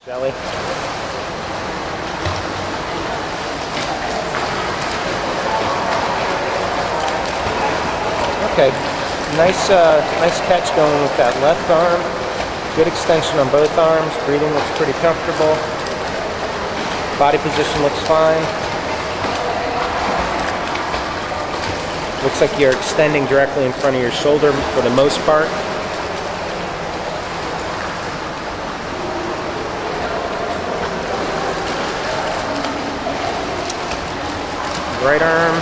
Shelley. Okay, nice catch going with that left arm. Good extension on both arms. Breathing looks pretty comfortable. Body position looks fine. Looks like you're extending directly in front of your shoulder for the most part. Right arm,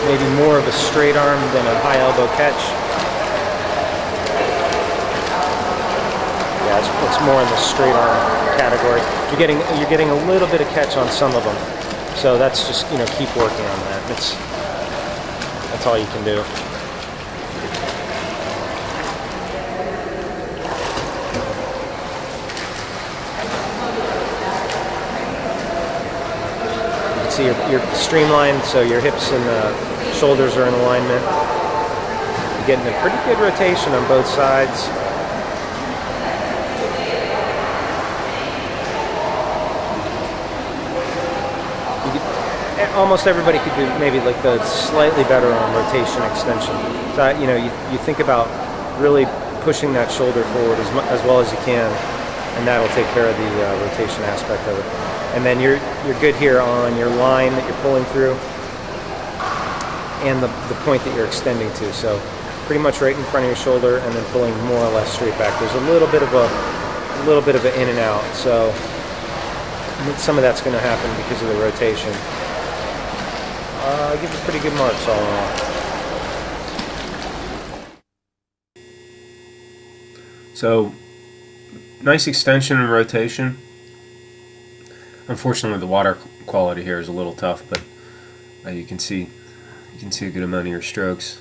maybe more of a straight arm than a high elbow catch. Yeah, it's more in the straight arm category. You're getting a little bit of catch on some of them, so that's just, you know, keep working on that. That's all you can do. See, you're streamlined, so your hips and shoulders are in alignment. You're getting a pretty good rotation on both sides. Almost everybody could do maybe like the slightly better on rotation extension. So, you know, you think about really pushing that shoulder forward as well as you can, and that'll take care of the rotation aspect of it. And then you're good here on your line that you're pulling through and the point that you're extending to. So pretty much right in front of your shoulder and then pulling more or less straight back. There's a little bit of an in and out. So some of that's going to happen because of the rotation. I give it pretty good marks all in all. So nice extension and rotation. Unfortunately, the water quality here is a little tough, but you can see a good amount of your strokes.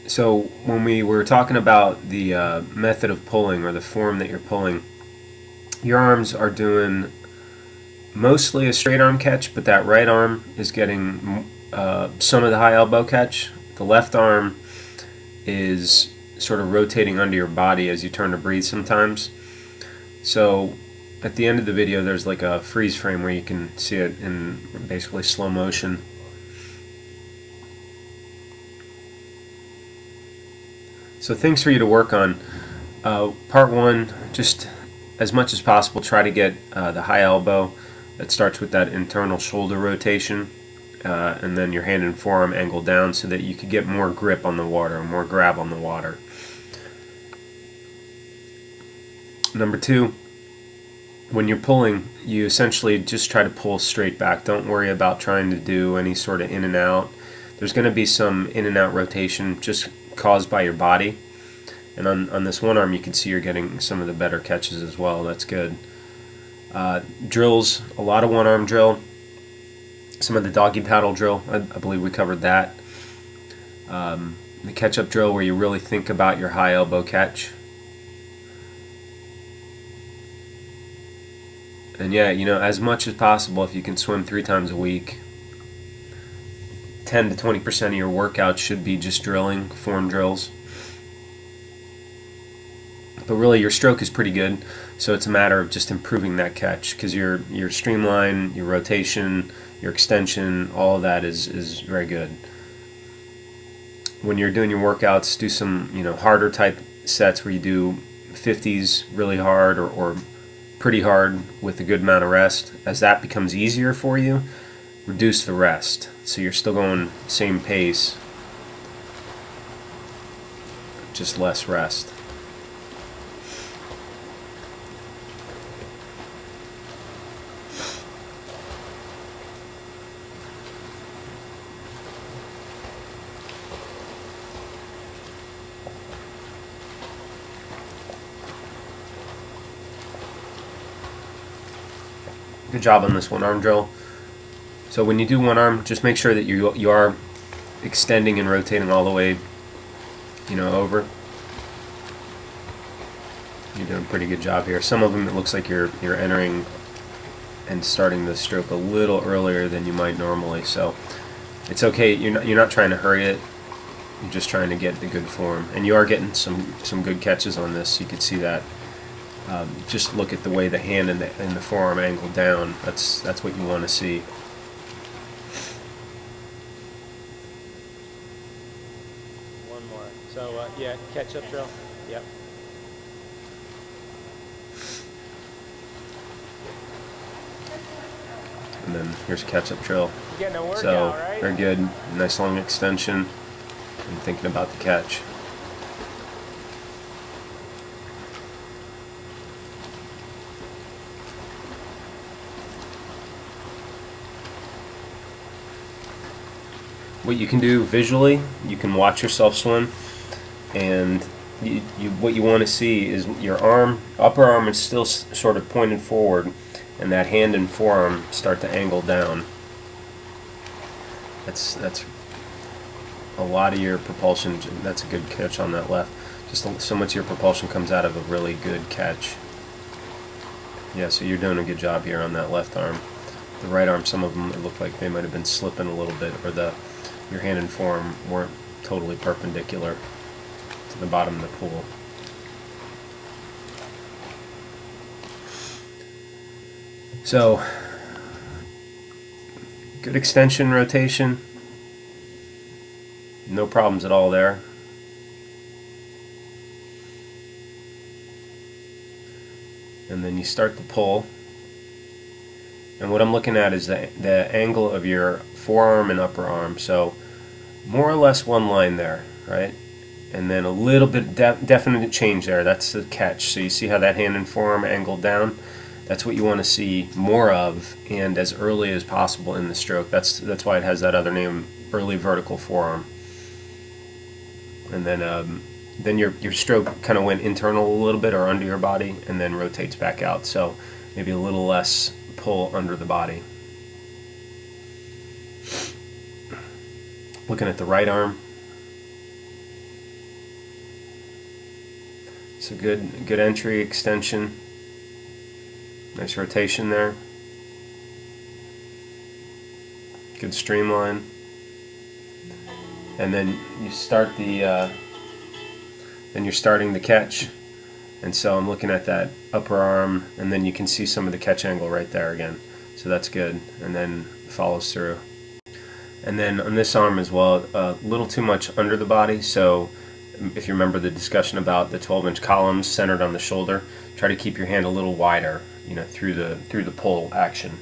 So when we were talking about the method of pulling, or the form that you're pulling, your arms are doing mostly a straight arm catch, but that right arm is getting some of the high elbow catch. The left arm is sort of rotating under your body as you turn to breathe sometimes. So at the end of the video, there's like a freeze frame where you can see it in basically slow motion. So things for you to work on. Part one, just as much as possible, try to get the high elbow. That starts with that internal shoulder rotation, and then your hand and forearm angle down so that you can get more grip on the water, more grab on the water. Number two, when you're pulling, you essentially just try to pull straight back. Don't worry about trying to do any sort of in and out. There's going to be some in and out rotation just caused by your body. And on this one arm, you can see you're getting some of the better catches as well. That's good. Drills, a lot of one arm drill. Some of the doggy paddle drill, I believe we covered that. The catch up drill where you really think about your high elbow catch. And yeah, you know, as much as possible, if you can swim 3 times a week, 10 to 20% of your workout should be just drilling, form drills. But really, your stroke is pretty good, so it's a matter of just improving that catch, because your streamline, your rotation, your extension, all of that is very good. When you're doing your workouts, do some, you know, harder type sets where you do 50s really hard or pretty hard with a good amount of rest. As that becomes easier for you, reduce the rest, so you're still going same pace, just less rest. Good job on this one arm drill. So when you do one arm, just make sure that you are extending and rotating all the way, you know, over. You're doing a pretty good job here. Some of them, it looks like you're entering and starting the stroke a little earlier than you might normally, so it's okay. You're not trying to hurry it. You're just trying to get the good form, and you are getting some good catches on this. You can see that. Just look at the way the hand and the forearm angle down. That's what you want to see. One more. So yeah, catch-up drill. Yep. And then here's a catch-up drill. You're getting a workout, So right? very good. Nice long extension. And thinking about the catch. What you can do visually, you can watch yourself swim, and what you want to see is your arm, upper arm is still sort of pointed forward, and that hand and forearm start to angle down. That's a lot of your propulsion. That's a good catch on that left. Just so much of your propulsion comes out of a really good catch. Yeah, so you're doing a good job here on that left arm. The right arm, some of them, it looked like they might have been slipping a little bit, or your hand and forearm weren't totally perpendicular to the bottom of the pool. So, good extension, rotation, no problems at all there. And then you start to pull, and what I'm looking at is the angle of your forearm and upper arm, so more or less one line there, right? And then a little bit definite change there. That's the catch. So you see how that hand and forearm angled down? That's what you want to see more of, and as early as possible in the stroke. That's why it has that other name, early vertical forearm. And then your stroke kind of went internal a little bit or under your body, and then rotates back out. So maybe a little less pull under the body. Looking at the right arm. So good entry, extension. Nice rotation there. Good streamline. And then you start then you're starting the catch. And so I'm looking at that upper arm, and then you can see some of the catch angle right there again. So that's good. And then follows through. And then on this arm as well, a little too much under the body. So if you remember the discussion about the 12-inch columns centered on the shoulder, try to keep your hand a little wider, through the pull action.